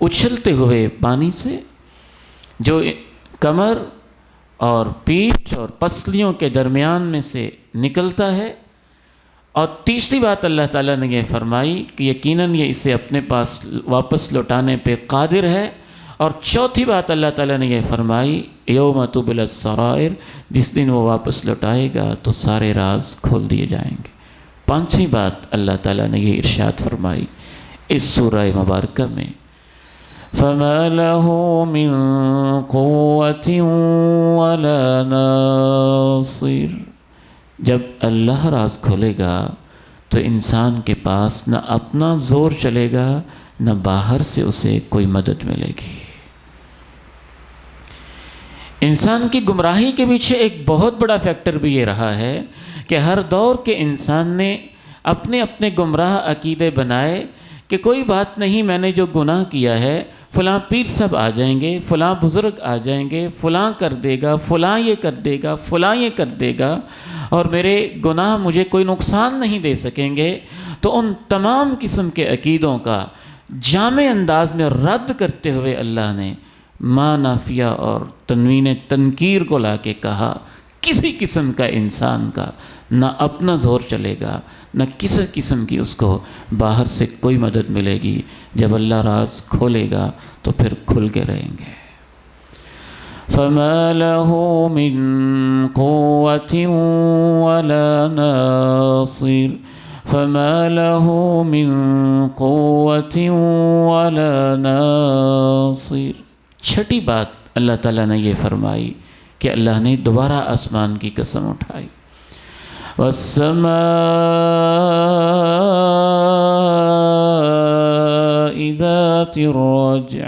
اچھلتے ہوئے پانی سے جو کمر اور پیٹھ اور پسلیوں کے درمیان میں سے نکلتا ہے، اور تیسری بات اللہ تعالیٰ نے یہ فرمائی کہ یقیناً یہ اسے اپنے پاس واپس لوٹانے پہ قادر ہے، اور چوتھی بات اللہ تعالیٰ نے یہ فرمائی یوم تبلی السرائر، جس دن وہ واپس لوٹائے گا تو سارے راز کھول دیے جائیں گے۔ پانچویں بات اللہ تعالیٰ نے یہ ارشاد فرمائی اس سورہ مبارکہ میں، فَمَا لَهُ مِن قُوَّةٍ وَلَا نَاصِرٍ۔ جب اللہ راز کھولے گا تو انسان کے پاس نہ اپنا زور چلے گا، نہ باہر سے اسے کوئی مدد ملے گی۔ انسان کی گمراہی کے پیچھے ایک بہت بڑا فیکٹر بھی یہ رہا ہے کہ ہر دور کے انسان نے اپنے اپنے گمراہ عقیدے بنائے کہ کوئی بات نہیں، میں نے جو گناہ کیا ہے، فلاں پیر صاحب آ جائیں گے، فلاں بزرگ آ جائیں گے، فلاں کر دے گا، فلاں یہ کر دے گا، فلاں یہ کر دے گا، اور میرے گناہ مجھے کوئی نقصان نہیں دے سکیں گے۔ تو ان تمام قسم کے عقیدوں کا جامع انداز میں رد کرتے ہوئے اللہ نے ما نافیہ اور تنوین تنکیر کو لا کے کہا، کسی قسم کا انسان کا نہ اپنا زور چلے گا، نہ کسی قسم کی اس کو باہر سے کوئی مدد ملے گی۔ جب اللہ راز کھولے گا تو پھر کھل کے رہیں گے۔ فَمَا لَهُ مِن قُوَّةٍ وَلَا نَاصِرٍ فَمَا لَهُ مِن قُوَّةٍ وَلَا نَاصِرٍ۔ چھٹی بات اللہ تعالیٰ نے یہ فرمائی کہ اللہ نے دوبارہ آسمان کی قسم اٹھائی، وَالسَّمَاءِ ذَاتِ الرَّجْعِ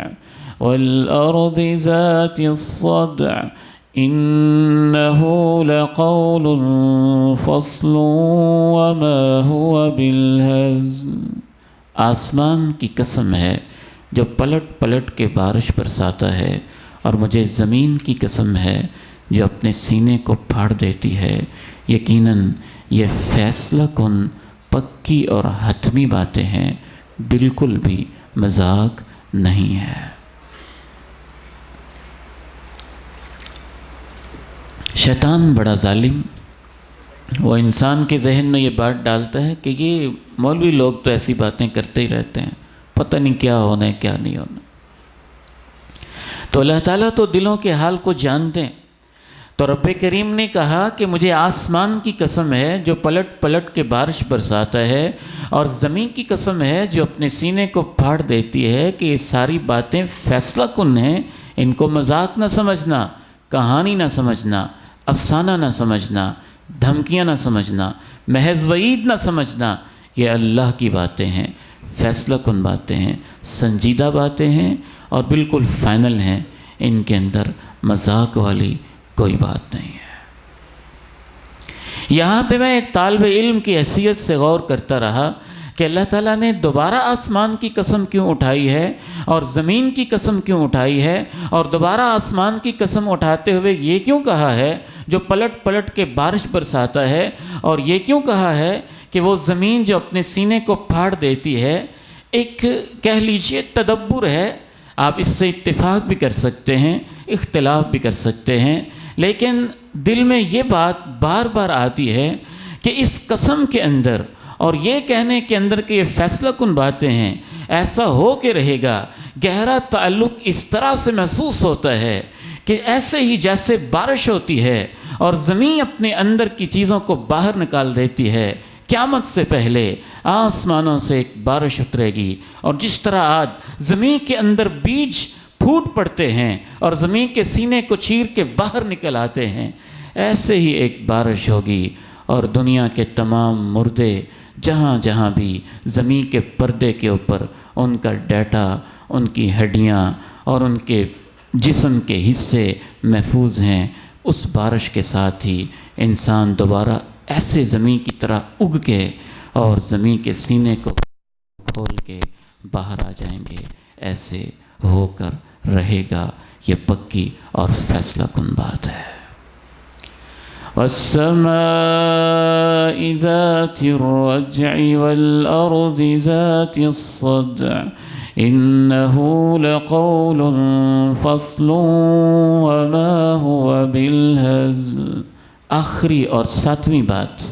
وَالْأَرْضِ ذَاتِ الصَّدْعِ إِنَّهُ لَقَوْلٌ فَصْلٌ وَمَا هُوَ بِالْهَزْلِ۔ آسمان کی قسم ہے جو پلٹ پلٹ کے بارش برساتا ہے، اور مجھے زمین کی قسم ہے جو اپنے سینے کو پھاڑ دیتی ہے۔ یقیناً یہ فیصلہ کن پکی اور حتمی باتیں ہیں، بالکل بھی مذاق نہیں ہے۔ شیطان بڑا ظالم، وہ انسان کے ذہن میں یہ بات ڈالتا ہے کہ یہ مولوی لوگ تو ایسی باتیں کرتے ہی رہتے ہیں، پتہ نہیں کیا ہونا ہے کیا نہیں ہونا۔ تو اللہ تعالیٰ تو دلوں کے حال کو جانتے ہیں. تو رب کریم نے کہا کہ مجھے آسمان کی قسم ہے جو پلٹ پلٹ کے بارش برساتا ہے، اور زمین کی قسم ہے جو اپنے سینے کو پھاڑ دیتی ہے کہ یہ ساری باتیں فیصلہ کن ہیں، ان کو مذاق نہ سمجھنا، کہانی نہ سمجھنا، افسانہ نہ سمجھنا، دھمکیاں نہ سمجھنا، محض وعید نہ سمجھنا. یہ اللہ کی باتیں ہیں، فیصلہ کن باتیں ہیں، سنجیدہ باتیں ہیں اور بالکل فائنل ہیں. ان کے اندر مذاق والی کوئی بات نہیں ہے. یہاں پہ میں ایک طالب علم کی حیثیت سے غور کرتا رہا کہ اللہ تعالیٰ نے دوبارہ آسمان کی قسم کیوں اٹھائی ہے اور زمین کی قسم کیوں اٹھائی ہے، اور دوبارہ آسمان کی قسم اٹھاتے ہوئے یہ کیوں کہا ہے جو پلٹ پلٹ کے بارش برساتا ہے، اور یہ کیوں کہا ہے کہ وہ زمین جو اپنے سینے کو پھاڑ دیتی ہے. ایک کہہ لیجئے تدبر ہے، آپ اس سے اتفاق بھی کر سکتے ہیں، اختلاف بھی کر سکتے ہیں، لیکن دل میں یہ بات بار بار آتی ہے کہ اس قسم کے اندر اور یہ کہنے کے اندر کہ یہ فیصلہ کن باتیں ہیں، ایسا ہو کے رہے گا. گہرا تعلق اس طرح سے محسوس ہوتا ہے کہ ایسے ہی جیسے بارش ہوتی ہے اور زمین اپنے اندر کی چیزوں کو باہر نکال دیتی ہے، قیامت سے پہلے آسمانوں سے ایک بارش اترے گی، اور جس طرح آج زمین کے اندر بیج پھوٹ پڑتے ہیں اور زمین کے سینے کو چیر کے باہر نکل آتے ہیں، ایسے ہی ایک بارش ہوگی، اور دنیا کے تمام مردے جہاں جہاں بھی زمین کے پردے کے اوپر ان کا ڈیٹا، ان کی ہڈیاں اور ان کے جسم کے حصے محفوظ ہیں، اس بارش کے ساتھ ہی انسان دوبارہ ایسے زمین کی طرح اگ کے اور زمین کے سینے کو کھول کے باہر آ جائیں گے. ایسے ہو کر رہے گا. یہ پکی اور فیصلہ کن بات ہے. والسماء ذات الرجع والأرض ذات الصدع إنه لقول فصل وما هو بالهزل. آخری اور ساتویں بات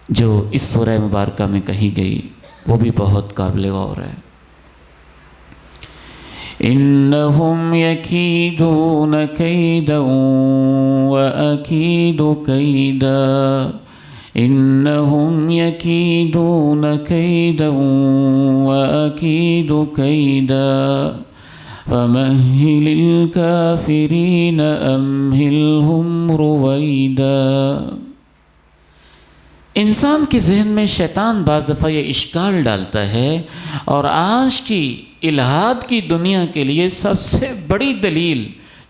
جو اس سورہ مبارکہ میں کہی گئی وہ بھی بہت قابل غور ہے. إنهم يكيدون كيدا وأكيد كيدا إنهم يكيدون كيدا وأكيد كيدا فمهل الكافرين أمهلهم رويدا. انسان کے ذہن میں شیطان بعض دفعہ یہ اشکال ڈالتا ہے، اور آج کی الہاد کی دنیا کے لیے سب سے بڑی دلیل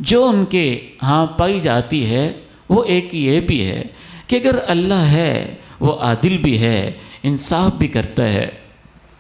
جو ان کے ہاں پائی جاتی ہے وہ ایک یہ بھی ہے کہ اگر اللہ ہے وہ عادل بھی ہے، انصاف بھی کرتا ہے،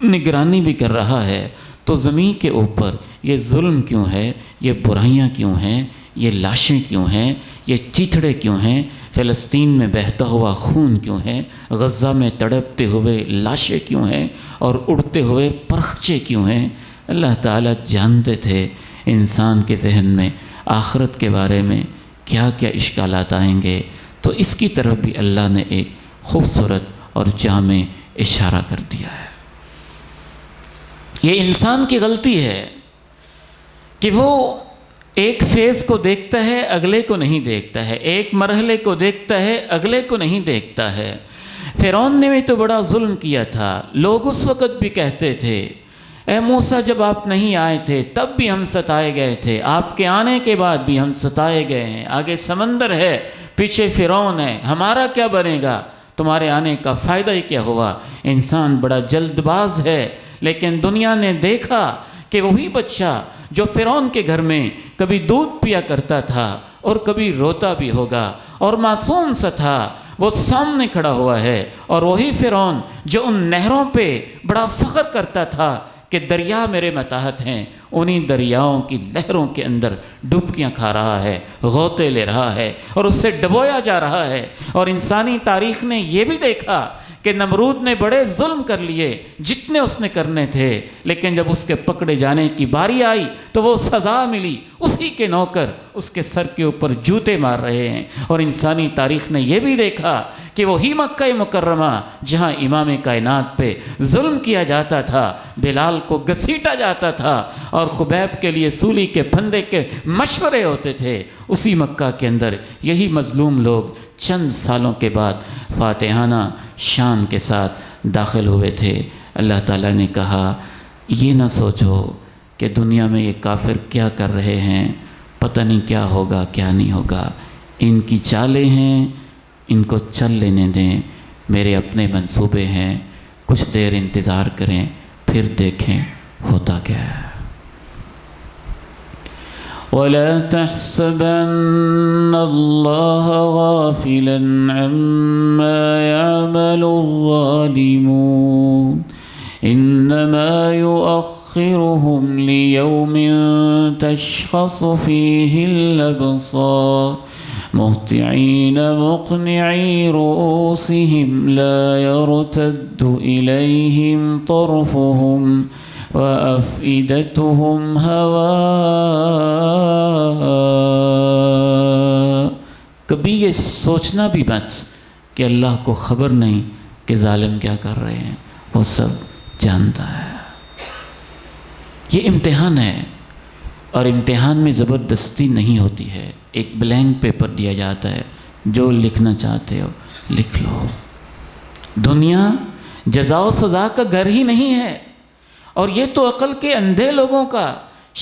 نگرانی بھی کر رہا ہے، تو زمین کے اوپر یہ ظلم کیوں ہے، یہ برائیاں کیوں ہیں، یہ لاشیں کیوں ہیں، یہ چیتھڑے کیوں ہیں، فلسطین میں بہتا ہوا خون کیوں ہے، غزہ میں تڑپتے ہوئے لاشیں کیوں ہیں، اور اڑتے ہوئے پرخچے کیوں ہیں. اللہ تعالیٰ جانتے تھے انسان کے ذہن میں آخرت کے بارے میں کیا کیا اشکالات آئیں گے، تو اس کی طرف بھی اللہ نے ایک خوبصورت اور جامع اشارہ کر دیا ہے. یہ انسان کی غلطی ہے کہ وہ ایک فیز کو دیکھتا ہے، اگلے کو نہیں دیکھتا ہے، ایک مرحلے کو دیکھتا ہے، اگلے کو نہیں دیکھتا ہے. فرعون نے بھی تو بڑا ظلم کیا تھا. لوگ اس وقت بھی کہتے تھے اے موسیٰ جب آپ نہیں آئے تھے تب بھی ہم ستائے گئے تھے، آپ کے آنے کے بعد بھی ہم ستائے گئے ہیں، آگے سمندر ہے، پیچھے فرعون ہے، ہمارا کیا بنے گا، تمہارے آنے کا فائدہ ہی کیا ہوا. انسان بڑا جلد باز ہے، لیکن دنیا نے دیکھا کہ وہی بچہ جو فرعون کے گھر میں کبھی دودھ پیا کرتا تھا اور کبھی روتا بھی ہوگا اور معصوم سا تھا، وہ سامنے کھڑا ہوا ہے. اور وہی فرعون جو ان نہروں پہ بڑا فخر کرتا تھا کہ دریا میرے متحت ہیں، انہی دریاؤں کی لہروں کے اندر ڈبکیاں کھا رہا ہے، غوطے لے رہا ہے اور اس سے ڈبویا جا رہا ہے۔ اور انسانی تاریخ نے یہ بھی دیکھا کہ نمرود نے بڑے ظلم کر لیے جتنے اس نے کرنے تھے، لیکن جب اس کے پکڑے جانے کی باری آئی تو وہ سزا ملی، اسی کے نوکر اس کے سر کے اوپر جوتے مار رہے ہیں۔ اور انسانی تاریخ نے یہ بھی دیکھا کہ وہی مکہ مکرمہ جہاں امام کائنات پہ ظلم کیا جاتا تھا، بلال کو گھسیٹا جاتا تھا اور خبیب کے لیے سولی کے پھندے کے مشورے ہوتے تھے، اسی مکہ کے اندر یہی مظلوم لوگ چند سالوں کے بعد فاتحانہ شان کے ساتھ داخل ہوئے تھے۔ اللہ تعالیٰ نے کہا یہ نہ سوچو کہ دنیا میں یہ کافر کیا کر رہے ہیں، پتہ نہیں کیا ہوگا کیا نہیں ہوگا، ان کی چالیں ہیں، ان کو چل لینے دیں، میرے اپنے منصوبے ہیں، کچھ دیر انتظار کریں پھر دیکھیں ہوتا کیا ہے۔ وَلَا تَحْسَبَنَّ اللَّهَ غَافِلًا عَمَّا يَعْمَلُ الظَّالِمُونَ إِنَّمَا يُؤَخِّرُهُمْ لِيَوْمٍ تَشْخَصُ فِيهِ الْأَبْصَارُ مهطعين مقنعي رؤوسهم لا يرتد إليهم طرفهم وأفئدتهم هواء۔ کبھی یہ سوچنا بھی مت کہ اللہ کو خبر نہیں کہ ظالم کیا کر رہے ہیں، وہ سب جانتا ہے۔ یہ امتحان ہے، اور امتحان میں زبردستی نہیں ہوتی ہے، ایک بلینک پیپر دیا جاتا ہے، جو لکھنا چاہتے ہو لکھ لو۔ دنیا جزا و سزا کا گھر ہی نہیں ہے، اور یہ تو عقل کے اندھے لوگوں کا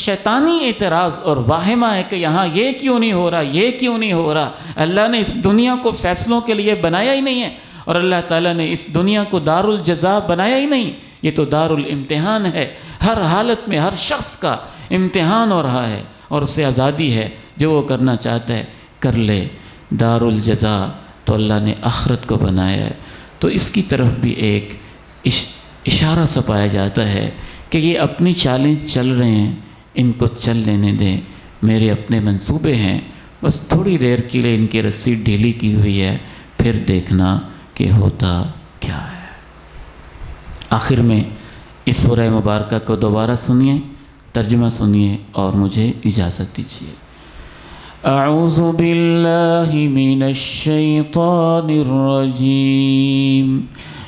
شیطانی اعتراض اور واہمہ ہے کہ یہاں یہ کیوں نہیں ہو رہا، یہ کیوں نہیں ہو رہا۔ اللہ نے اس دنیا کو فیصلوں کے لیے بنایا ہی نہیں ہے، اور اللہ تعالیٰ نے اس دنیا کو دار الجزا بنایا ہی نہیں، یہ تو دار الامتحان ہے۔ ہر حالت میں ہر شخص کا امتحان ہو رہا ہے، اور اسے آزادی ہے، جو وہ کرنا چاہتا ہے کر لے۔ دار الجزا تو اللہ نے آخرت کو بنایا ہے، تو اس کی طرف بھی ایک اشارہ سا پایا جاتا ہے کہ یہ اپنی چالیں چل رہے ہیں، ان کو چل لینے دیں، میرے اپنے منصوبے ہیں، بس تھوڑی دیر کے لیے ان کی رسی ڈھیلی کی ہوئی ہے، پھر دیکھنا کہ ہوتا کیا ہے۔ آخر میں اس سورہ مبارکہ کو دوبارہ سنیے، ترجمہ سنیے اور مجھے اجازت دیجیے۔ اعوذ باللہ من الشیطان الرجیم،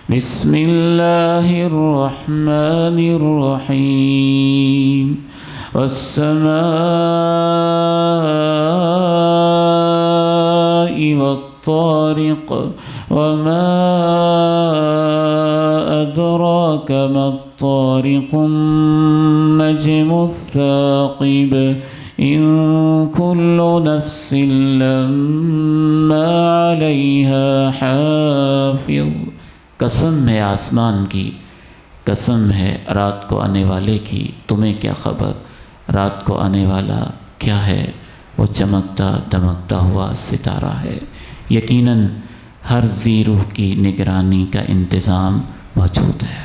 بسم اللہ الرحمن الرحیم، والسماء والطارق وما أدراك ما الطارق النجم الثاقب إن كل نفس لما عليها حافظ۔ قسم ہے آسمان کی، قسم ہے رات کو آنے والے کی، تمہیں کیا خبر رات کو آنے والا کیا ہے؟ وہ چمکتا دمکتا ہوا ستارہ ہے، یقیناً ہر ذی روح کی نگرانی کا انتظام موجود ہے۔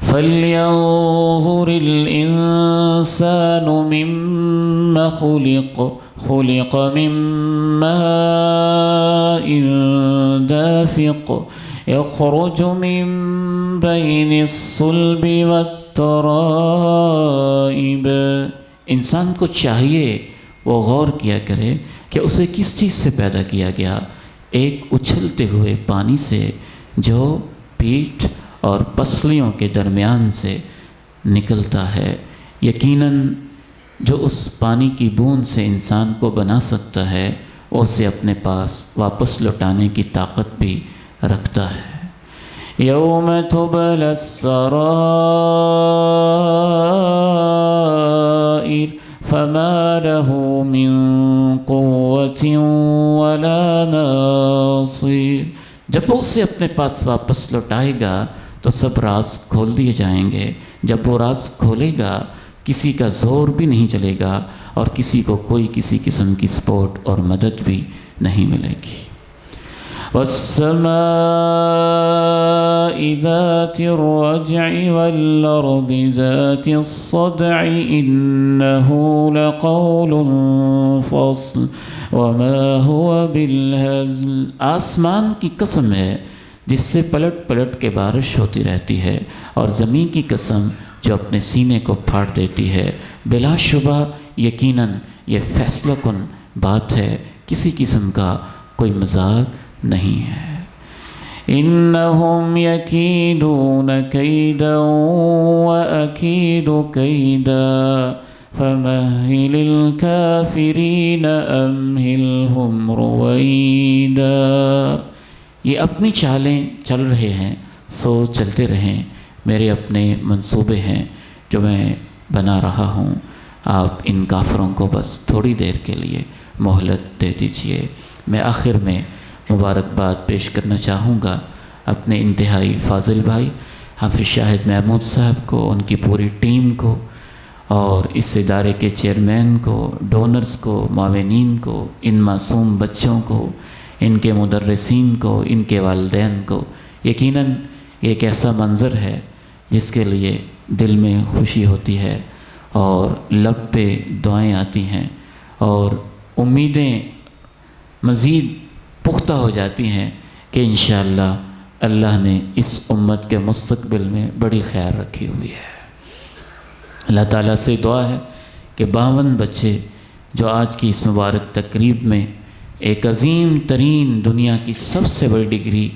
فَلْيَنظُرِ الْإِنسَانُ مِمَّ خُلِقَ خُلِقَ مِن مَّاءٍ دَافِقٍ يَخْرُجُ مِن بَيْنِ الصُّلْبِ وَالتَّرَائِبِ۔ انسان کو چاہیے وہ غور کیا کرے کہ اسے کس چیز سے پیدا کیا گیا، ایک اچھلتے ہوئے پانی سے جو پیٹھ اور پسلیوں کے درمیان سے نکلتا ہے۔ یقیناً جو اس پانی کی بوند سے انسان کو بنا سکتا ہے، وہ اسے اپنے پاس واپس لوٹانے کی طاقت بھی رکھتا ہے۔ یوم تبلی السرائر فما له من قوة ولا ناصر۔ جب وہ اسے اپنے پاس واپس لوٹائے گا تو سب راز کھول دیے جائیں گے، جب وہ راز کھولے گا کسی کا زور بھی نہیں چلے گا، اور کسی کو کوئی کسی قسم کی سپورٹ اور مدد بھی نہیں ملے گی۔ والسماء ذات الرجع والأرض ذات الصدع إنه لقول فصل وما هو بالهزل. آسمان کی قسم ہے جس سے پلٹ پلٹ کے بارش ہوتی رہتی ہے، اور زمین کی قسم جو اپنے سینے کو پھاڑ دیتی ہے. بلا شبہ یقیناً یہ فیصلہ کن بات ہے، کسی قسم کا کوئی مذاق نہیں ہے. انہم یکیدون کیدا واکید کیدا فمہل الکافرین امہلہم رویدا. یہ اپنی چالیں چل رہے ہیں، سو چلتے رہیں، میرے اپنے منصوبے ہیں جو میں بنا رہا ہوں. آپ ان کافروں کو بس تھوڑی دیر کے لیے مہلت دے دیجئے. میں آخر میں مبارکباد پیش کرنا چاہوں گا اپنے انتہائی فاضل بھائی حافظ شاہد محمود صاحب کو، ان کی پوری ٹیم کو، اور اس ادارے کے چیئرمین کو، ڈونرز کو، معاونین کو، ان معصوم بچوں کو، ان کے مدرسین کو، ان کے والدین کو. یقیناً ایک ایسا منظر ہے جس کے لیے دل میں خوشی ہوتی ہے اور لب پہ دعائیں آتی ہیں اور امیدیں مزید پختہ ہو جاتی ہیں کہ انشاءاللہ اللہ نے اس امت کے مستقبل میں بڑی خیال رکھی ہوئی ہے. اللہ تعالیٰ سے دعا ہے کہ 52 بچے جو آج کی اس مبارک تقریب میں ایک عظیم ترین دنیا کی سب سے بڑی ڈگری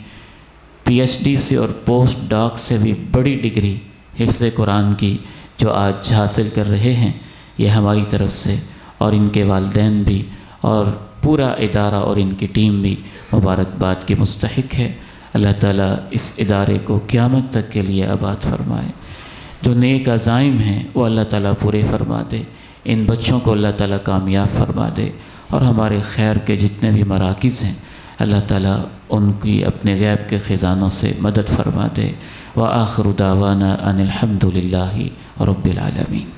PhD سے اور پوسٹ ڈاک سے بھی بڑی ڈگری حفظ قرآن کی جو آج حاصل کر رہے ہیں، یہ ہماری طرف سے اور ان کے والدین بھی اور پورا ادارہ اور ان کی ٹیم بھی مبارکباد کی مستحق ہے. اللہ تعالیٰ اس ادارے کو قیامت تک کے لیے آباد فرمائے. جو نیک عزائم ہیں وہ اللہ تعالیٰ پورے فرما دے. ان بچوں کو اللہ تعالیٰ کامیاب فرما دے، اور ہمارے خیر کے جتنے بھی مراکز ہیں اللہ تعالیٰ ان کی اپنے غیب کے خزانوں سے مدد فرما دے. وآخر دعوانا ان الحمد للہ رب العالمین.